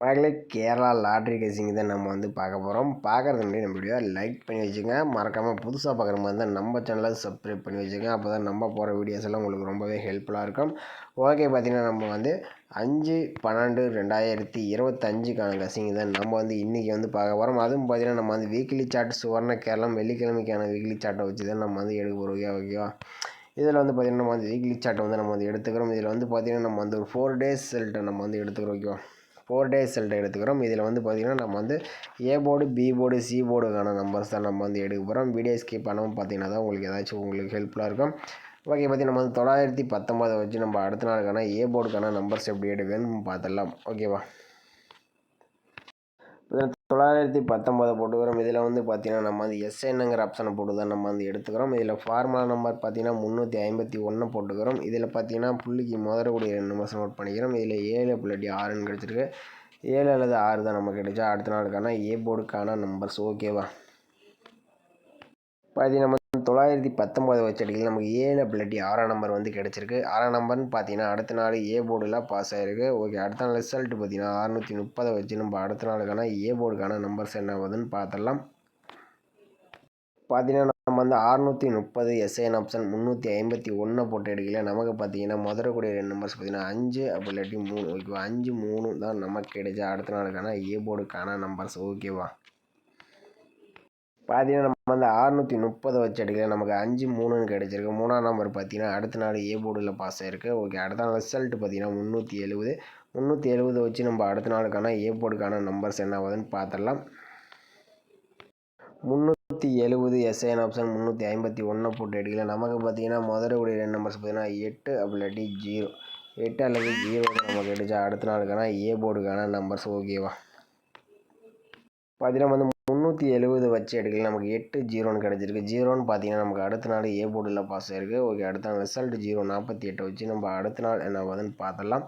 மகளே கேரளா லாட்ரி கேசிங் தான் நம்ம பார்க்க போகிறோம். பார்க்குறது முன்னாடி நம்ம வீடியோ லைக் பண்ணி வச்சுங்க. மறக்காமல் புதுசாக பார்க்குற மாதிரி தான் நம்ம சேனலை சப்ஸ்கிரைப் பண்ணி வச்சுங்க. அப்போ தான் நம்ம போகிற வீடியோஸ் எல்லாம் உங்களுக்கு ரொம்பவே ஹெல்ப்ஃபுல்லாக இருக்கும். ஓகே, பார்த்திங்கன்னா நம்ம 5/12/2025க்கான கசிங் தான் நம்ம இன்றைக்கி பார்க்க போகிறோம். அதுவும் பார்த்திங்கன்னா நம்ம வீக்லி சார்ட் சுவர்ண கேரளம் வெள்ளிக்கிழமைக்கான வீக்லி சார்ட்டை வச்சு தான் நம்ம எடுக்க போகிறோம். ஓகேவா? இதில் பார்த்திங்கன்னா நம்ம வீக்லி சார்ட்டை நம்ம எடுத்துக்கிறோம். இதில் பார்த்திங்கன்னா நம்ம ஒரு 4 டேஸ் ரிசல்ட்டை நம்ம எடுத்துக்கிறோம். ஓகேவா? 4 டேஸ் ரிசல்ட்டை எடுத்துக்கிறோம். இதில் பார்த்திங்கன்னா நம்ம A board, B board, C போர்டுக்கான நம்பர்ஸ் தான் நம்ம எடுக்க போகிறோம். வீடியோ ஸ்கிப் பண்ணாமல் பார்த்தீங்கன்னா தான் உங்களுக்கு ஏதாச்சும் உங்களுக்கு ஹெல்ப்ஃபுல்லாக இருக்கும். ஓகே, பார்த்திங்கன்னா நம்ம 919 வச்சு நம்ம அடுத்த நாளுக்கான ஏ போர்டுக்கான நம்பர்ஸ் எப்படி எடுக்கணும்னு பார்த்துடலாம். ஓகேவா? 919 போட்டுக்கிறோம். இதில் பார்த்திங்கன்னா நம்ம எஸ்என்னுங்கிற ஆப்ஷனை போட்டு தான் நம்ம எடுத்துக்கிறோம். இதில் ஃபார்முலா நம்பர் பார்த்திங்கன்னா 351 போட்டுக்கிறோம். இதில் பார்த்திங்கன்னா புள்ளிக்கு முதலக்கூடிய 2 நம்பர்ஸ் நோட் பண்ணிக்கிறோம். இதில் 7 புள்ளி 6ன்னு கிடச்சிருக்கு. 7 அல்லது 6 தான் நமக்கு கிடைச்சா அடுத்த நாளுக்கான ஏ போர்டுக்கான நம்பர்ஸ். ஓகேவா? பார்த்திங்கன்னா நம்ம 919 வச்சு அடிக்கல நமக்கு 7 புள்ளி 6 நம்பர் கிடச்சிருக்கு. 6 நம்பர்னு பார்த்திங்கன்னா அடுத்த நாள் ஏ போர்டில் பாஸ் ஆகிருக்கு. ஓகே, அடுத்த நாள் ரிசல்ட் பார்த்திங்கன்னா 630 வச்சு நம்ம அடுத்த நாளுக்கான ஏ போர்டுக்கான நம்பர்ஸ் என்ன ஆகுதுன்னு பார்த்துடலாம். பார்த்திங்கன்னா நம்ம 630 எஸ்ஐஎன் ஆப்ஷன் 351 போட்டு எடுக்கல. நமக்கு பார்த்திங்கன்னா முதலக்கூடிய 2 நம்பர்ஸ் பார்த்திங்கன்னா 5 அப்படி இல்லாட்டி 3. ஓகேவா? 5 3 தான் நமக்கு கிடைச்சா அடுத்த நாளுக்கான ஏ போர்டுக்கான நம்பர்ஸ். ஓகேவா? பார்த்திங்கன்னா நம்ம 630 வச்சு எடுக்கல. நமக்கு 5 3ன்னு கிடச்சிருக்கு. 3ஆம் நம்பர் பார்த்திங்கன்னா அடுத்த நாள் ஏ போர்டில் பாஸ் ஆகிருக்கு. ஓகே, அடுத்த நாள் ரிசல்ட் பார்த்திங்கன்னா 370 வச்சு நம்ம அடுத்த நாளுக்கான ஏ போர்டுக்கான நம்பர்ஸ் என்ன ஆகுதுன்னு பார்த்துடலாம். 370 எஸ்ஐஎன் ஆப்ஷன் 351 போட்டு எடுக்கல. நமக்கு பார்த்திங்கன்னா முதலக்கூடிய 2 நம்பர்ஸ் பார்த்திங்கன்னா 8 அப்படி இல்லாட்டி 0. 8 அல்லது 0 நமக்கு கிடைச்சா அடுத்த நாளுக்கான ஏ போர்டுக்கான நம்பர்ஸ். ஓகேவா? பார்த்திங்கன்னா 370 வச்சு எடுக்கல. நமக்கு 8 0ன்னு கிடச்சிருக்கு. 0ன்னு பார்த்திங்கன்னா நமக்கு அடுத்த நாள் ஏ போர்டில் பாஸ் ஆகிருக்கு. ஓகே, அடுத்த நாள் ரிசல்ட் 048 வச்சு நம்ம அடுத்த நாள் என்ன ஆகுதுன்னு பார்த்துடலாம்.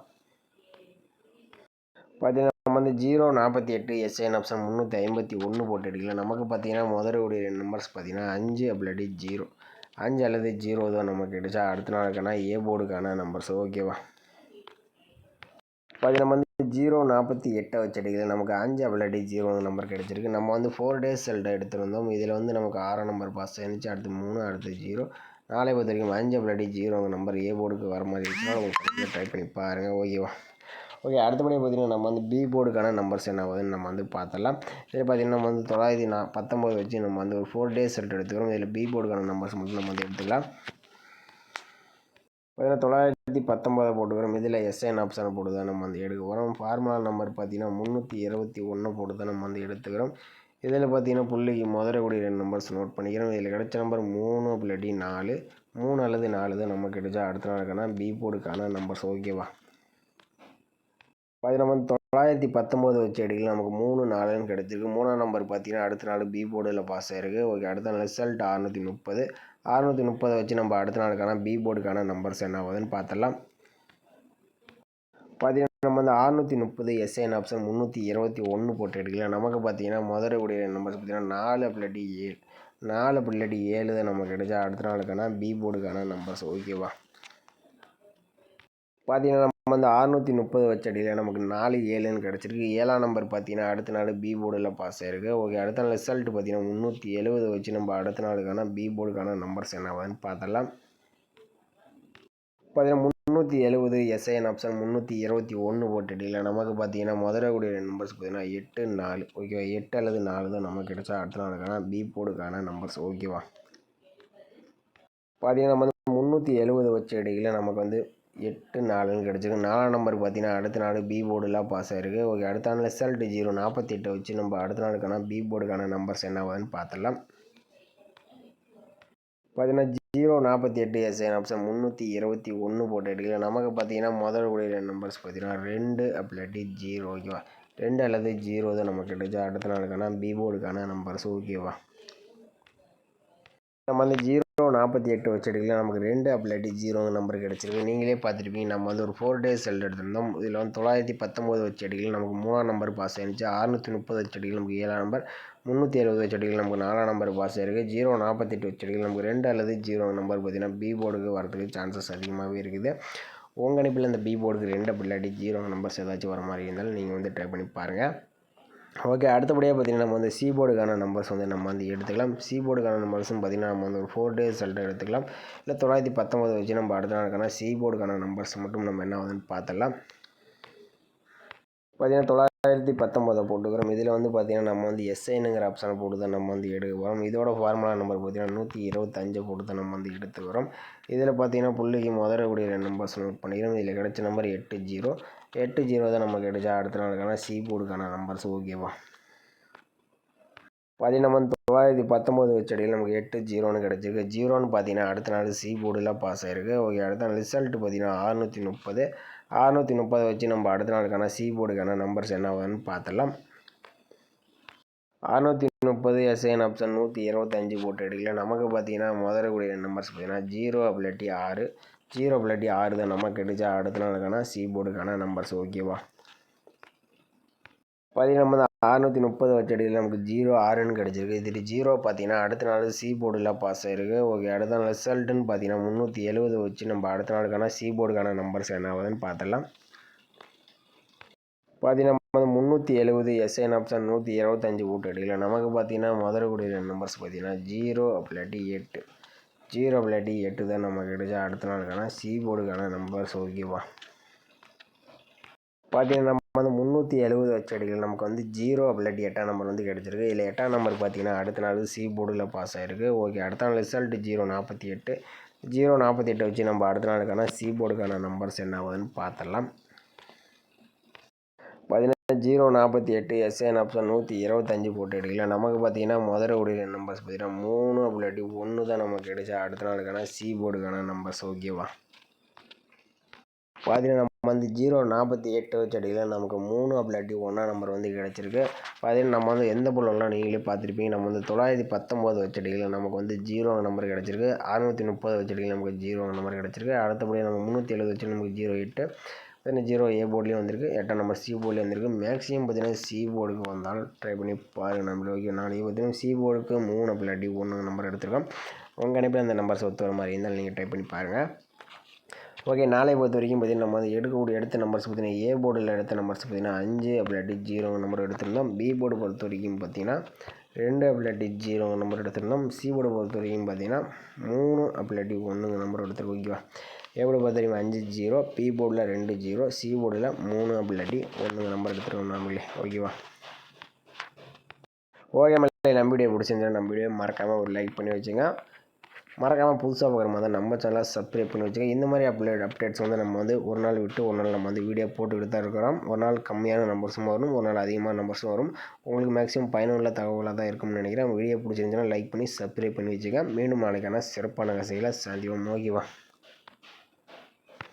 பார்த்திங்கன்னா நம்ம 048 எஸ்ஐஎன் ஆப்ஷன் 351 போட்டு எடுக்கல. நமக்கு பார்த்திங்கன்னா முதலுடைய 2 நம்பர்ஸ் பார்த்திங்கன்னா 5 அப்படி இல்லாட்டி 0. 5 அல்லது 0 தான் நமக்கு கிடைச்சா அடுத்த நாளுக்கான ஏ போர்டுக்கான நம்பர்ஸ். ஓகேவா? பார்த்திங்கன்னா 048 வச்சு அடிக்கல. நமக்கு 5 அப்படி இல்லாட்டி 0 நம்பர் கிடச்சிருக்கு. நம்ம 4 டேஸ் ரிசல்ட்டை எடுத்துருந்தோம். இதில் நமக்கு 6 நம்பர் பாஸ் ஆகிருந்துச்சு. அடுத்து 3, அடுத்து 0. நாளை பொறுத்த வரைக்கும் 5 அப்படி இல்லாட்டி 0 நம்பர் ஏ போர்டுக்கு வர மாதிரி இருந்துச்சுன்னா உங்களுக்கு ட்ரை பண்ணி பாருங்கள். ஓகேவா? ஓகே, அடுத்தபடி பார்த்திங்கன்னா நம்ம பி போர்டுக்கான நம்பர்ஸ் என்ன ஆகுதுன்னு நம்ம பார்த்துடலாம். இதில் பார்த்திங்கன்னா நம்ம 919 வச்சு நம்ம ஒரு 4 டேஸ் ரிசல்ட் எடுத்துக்கிறோம். இதில் பி போர்டுக்கான நம்பர்ஸ் மட்டும் நம்ம எடுத்துக்கலாம். 919 போட்டுக்கிறோம். இதில் எஸ்ஐஎன் ஆப்ஷனை போட்டு தான் நம்ம எடுக்க போகிறோம். ஃபார்முலா நம்பர் பார்த்திங்கன்னா 321 போட்டு தான் நம்ம எடுத்துக்கிறோம். இதில் பார்த்திங்கன்னா புள்ளிக்கு முதலக்கூடிய 2 நம்பர்ஸ் நோட் பண்ணிக்கிறோம். இதில் கிடைச்ச நம்பர் 3 அப்படி இல்லாட்டி 4. 3 அல்லது 4 தான் நமக்கு கிடைச்சா அடுத்த நாளுக்கான பி போர்டுக்கான நம்பர்ஸ். ஓகேவா? பார்த்திங்கன்னா 919 வச்சு எடுக்கல. நமக்கு 3 4ன்னு கிடச்சிருக்கு. 3ஆம் நம்பர் பார்த்திங்கன்னா அடுத்த நாள் பி போர்டில் பாஸ் ஆகிருக்கு. ஓகே, அடுத்த நாள் ரிசல்ட் 630 வச்சு நம்ம அடுத்த நாளுக்கான பி போர்டுக்கான நம்பர்ஸ் என்ன ஆகுதுன்னு பார்த்துடலாம். பார்த்திங்கன்னா நம்ம 630 எஸ்ஐஎன் ஆப்ஷன் 321 போட்டு எடுக்கல. நமக்கு பார்த்திங்கன்னா முதலக்கூடிய நம்பர்ஸ் பார்த்திங்கன்னா 4 அப்படி இல்லாட்டி 7. 4 அப்படி இல்லாட்டி 7 தான் நமக்கு கிடைச்சா அடுத்த நாளுக்கான பி போர்டுக்கான நம்பர்ஸ். ஓகேவா? பார்த்திங்கன்னா நம்ம 630 வச்சு அடியில் நமக்கு 4 7ன்னு கிடச்சிருக்கு. 7ஆம் நம்பர் பார்த்திங்கன்னா அடுத்த நாள் பி போர்டில் பாஸ் ஆகிருக்கு. ஓகே, அடுத்த நாள் ரிசல்ட் பார்த்திங்கன்னா 370 வச்சு நம்ம அடுத்த நாளுக்கான பி போர்டுக்கான நம்பர்ஸ் என்னவான்னு பார்த்துடலாம். பார்த்திங்கன்னா 370 எஸ்ஐஎன் ஆப்ஷன் 321 போட்டு அடியில் நமக்கு பார்த்திங்கன்னா முதலக்கூடிய 2 நம்பர்ஸ் பார்த்திங்கன்னா 8 4. ஓகேவா? 8 அல்லது 4 தான் நமக்கு கிடைச்சா அடுத்த நாளுக்கான பி போர்டுக்கான நம்பர்ஸ். ஓகேவா? பார்த்திங்கன்னா நம்ம 370 வச்சு அடியில் நமக்கு 8 4ன்னு கிடச்சிருக்கு. 4ஆம் நம்பர் பார்த்திங்கன்னா அடுத்த நாள் பி போர்டில் பாஸ் ஆகிருக்கு. ஓகே, அடுத்த நாள் ரிசல்ட் 048 வச்சு நம்ம அடுத்த நாளுக்கான பி போர்டுக்கான நம்பர்ஸ் என்ன ஆகுதுன்னு பார்த்துடலாம். பார்த்திங்கன்னா 048 எஸ்ஐஎன் ஆப்ஷன் 321 போட்டு எடுக்கல. நமக்கு பார்த்திங்கன்னா முதலுடைய 2 நம்பர்ஸ் பார்த்திங்கன்னா 2 அப்படி இல்லாட்டி 0. ஓகேவா? 2 அல்லது 0 தான் நமக்கு கிடைச்சா அடுத்த நாளுக்கான பி போர்டுக்கான நம்பர்ஸ். ஓகேவா? நம்ம 048 வச்சு எடுக்கல. நமக்கு 2 அப்படி இல்லாட்டி 0 நம்பர் கிடச்சிருக்கு. நீங்களே பார்த்துருப்பீங்க. நம்ம ஒரு 4 டேஸ் ரிசல்ட் எடுத்திருந்தோம். இதில் 919 வச்சு எடுக்கல. நமக்கு 3ஆம் நம்பர் பாஸ் ஆகிருந்துச்சு. 630 வச்சு எடுக்கல. நமக்கு 7ஆம் நம்பர். 370 வச்சு எடுக்கல. நமக்கு 4ஆம் நம்பர் பாஸ் ஆகிருக்கு. 048 வச்சு எடுக்கல. நமக்கு 2 அல்லது 0 நம்பர் பார்த்திங்கன்னா பி போர்டுக்கு வரதுக்கு சான்சஸ் அதிகமாகவே இருக்குது. உங்கள் கணிப்பில் இந்த பி போர்டுக்கு 2 அப்படி இல்லாட்டி 0 நம்பர்ஸ் ஏதாச்சும் வர மாதிரி இருந்தாலும் நீங்கள் வந்து ட்ரை பண்ணி பாருங்கள். ஓகே, அடுத்தபடியாக பார்த்திங்கன்னா நம்ம வந்து சி போர்டுக்கான நம்பர்ஸ் வந்து நம்ம வந்து எடுத்துக்கலாம். சி போர்டுக்கான நம்பர்ஸும் பார்த்திங்கன்னா நம்ம வந்து ஒரு 4 days ரிசல்ட்டை எடுத்துக்கலாம். இல்லை 919 வச்சு நம்ம அடுத்த நாளுக்கான சி போர்டுக்கான நம்பர்ஸ் மட்டும் நம்ம என்ன வந்து பார்த்துடலாம். பார்த்திங்கன்னா 919 போட்டுக்கிறோம். இதில் வந்து பார்த்திங்கன்னா நம்ம வந்து எஸ்ஐனுங்கிற ஆப்ஷனை போட்டு தான் நம்ம வந்து எடுக்க போகிறோம். இதோட ஃபார்முலா நம்பர் பார்த்திங்கன்னா 125 போட்டு தான் நம்ம வந்து எடுத்துக்கிறோம். இதில் பார்த்திங்கன்னா புள்ளிக்கு முதலக்கூடிய 2 நம்பர்ஸ் நோட் பண்ணிக்கிறோம். இதில் கிடைச்ச நம்பர் 80 தான் நமக்கு கிடைச்சா அடுத்த நாளுக்கான சி போர்டுக்கான நம்பர்ஸ். ஓகேவா, பார்த்திங்கன்னா நம்ம 919 வச்ச அடியில் நமக்கு 80ன்னு கிடச்சிருக்கு. 0ன்னு பார்த்திங்கன்னா அடுத்த நாள் சி போர்டில் பாஸ் ஆகிருக்கு. ஓகே, அடுத்த நாள் ரிசல்ட்டு பார்த்திங்கன்னா 630 வச்சு நம்ம அடுத்த நாளுக்கான சி போர்டுக்கான நம்பர்ஸ் என்ன ஆகுதுன்னு பார்த்துடலாம். 630 எஸ்ஐன் ஆப்ஷன் 125 போட்டு எடுக்கல. நமக்கு பார்த்திங்கன்னா முதலக்கூடிய நம்பர்ஸ் பார்த்திங்கன்னா 0 அப்படி 6 தான் நமக்கு கிடைச்சா அடுத்த நாளுக்கான சி போர்டுக்கான நம்பர்ஸ். ஓகேவா, பார்த்திங்கன்னா நம்ம 630 வச்ச அடியில் நமக்கு 06ன்னு கிடச்சிருக்கு. இது 0 பார்த்திங்கன்னா அடுத்த நாள் சி போர்டில் பாஸ் ஆகிருக்கு. ஓகே, அடுத்த நாள் ரிசல்ட்டுன்னு பார்த்திங்கன்னா 370 வச்சு நம்ம அடுத்த நாளுக்கான சி போர்டுக்கான நம்பர்ஸ் என்ன ஆகுதுன்னு பார்த்துடலாம். பார்த்திங்கன்னா 370 எஸ்ஐன் ஆப்ஷன் 125 போட்டு எடுக்கல. நமக்கு பார்த்திங்கன்னா முதலக்கூடிய நம்பர்ஸ் பார்த்திங்கன்னா 0 அப்படி 8 தான் நமக்கு கிடைச்சா அடுத்த நாளுக்கான சி போர்டுக்கான நம்பர்ஸ். ஓகேவா, பார்த்திங்கன்னா நம்ம வந்து 370 வச்ச அடிகள் நமக்கு வந்து 0 அப்படி 8ஆம் நம்பர் வந்து கிடச்சிருக்கு. இதில் 8ஆம் நம்பர் பார்த்திங்கன்னா அடுத்த நாள் சி போர்டில் பாஸ் ஆகிருக்கு. ஓகே, அடுத்த நாள் ரிசல்ட்டு 048 வச்சு நம்ம அடுத்த நாளுக்கான சி போர்டுக்கான நம்பர்ஸ் என்ன ஆகுதுன்னு பார்த்துடலாம். பார்த்திங்கன்னா 048 எஸ்ஐன் ஆப்ஷன் 125 போட்டு எடுக்கல. நமக்கு பார்த்திங்கன்னா முதலக்கூடிய நம்பர்ஸ் பார்த்திங்கன்னா 3 அப்படி 1 தான் நமக்கு கிடைச்சா அடுத்த நாளுக்கான சி போர்டுக்கான நம்பர்ஸ். ஓகேவா, பார்த்திங்கன்னா நம்ம வந்து 048 வச்ச அடியில் நமக்கு 3 அப்படி 1ஆம் நம்பர் வந்து கிடச்சிருக்கு. பார்த்திங்கன்னா நம்ம வந்து எந்த பொருளெல்லாம் நீங்களே பார்த்துருப்பீங்க. நம்ம வந்து 919 வச்ச அடியில் நமக்கு வந்து 0 நம்பர் கிடச்சிருக்கு. 630 வச்ச அடியில் நமக்கு 0 நம்பர் கிடச்சிருக்கு. அடுத்தபடியாக நம்ம 370 வச்சு நமக்கு 08 0 ஏ போர்ட்லேயும் வந்திருக்கு. 8ஆம் நம்பர் சி போர்ட்லேயும் வந்திருக்கு. மேக்ஸிமம் பார்த்திங்கன்னா சி போர்டுக்கு வந்தாலும் ட்ரை பண்ணி பாருங்கள். நம்மளுக்கு ஓகே, நாளைக்கு பார்த்திங்கன்னா சி போர்டுக்கு 3 அப்படி 1 நம்பர் எடுத்துருக்கோம். உங்கள் கணிப்பில் அந்த நம்பர்ஸ் ஒத்து வர மாதிரி இருந்தாலும் நீங்கள் ட்ரை பண்ணி பாருங்கள். ஓகே, நாளை பொறுத்த வரைக்கும் பார்த்திங்கன்னா நம்ம வந்து எடுத்த நம்பர்ஸ் பார்த்திங்கன்னா ஏ போர்டில் எடுத்த நம்பர்ஸ் பார்த்திங்கன்னா 5 அப்படி 0 நம்பர் எடுத்திருந்தோம். பி போர்டு பொறுத்த வரைக்கும் பார்த்திங்கன்னா 2 அப்படி 0 நம்பர் எடுத்திருந்தோம். சி போர்டு பொறுத்த வரைக்கும் பார்த்திங்கன்னா 3 அப்படி 1 நம்பர் எடுத்துருக்கோம். ஓகேவா, ஏ போர்டு பொறுத்த வரைக்கும் 5 0, பி போர்டில் 2 0, சி போர்டில் 3 அப்படி 1 நம்பர் எடுத்துருக்கோம் நம்மளே. ஓகேவா, ஓகே நம்மளே நம்ம வீடியோ பிடிச்சிருந்தா நம்ம வீடியோ மறக்காமல் ஒரு லைக் பண்ணி வச்சுங்க. மறக்காமல் புதுசாக பார்க்குற மாதிரி தான் நம்ம சேனலை சப்ஸ்கிரைப் பண்ணி வச்சுக்கோங்க. இந்த மாதிரி அப்டேட்ஸ் வந்து நம்ம வந்து ஒரு நாள் விட்டு ஒரு நாள் நம்ம வந்து வீடியோ போட்டுக்கிட்டு தான் இருக்கிறோம். ஒரு நாள் கம்மியான நம்பர்ஸும் வரும், ஒரு நாள் அதிகமான நம்பர்ஸும் வரும். உங்களுக்கு மேக்ஸிமம் பயனுள்ள தகவலாக தான் இருக்கும்னு நினைக்கிறேன். வீடியோ பிடிச்சிருந்துச்சுன்னா லைக் பண்ணி சப்ஸ்கிரைப் பண்ணி வச்சுக்கோங்க. மீண்டும் நாளைக்கான சிறப்பான கசைகளை சந்திப்போம். ஓகேவா.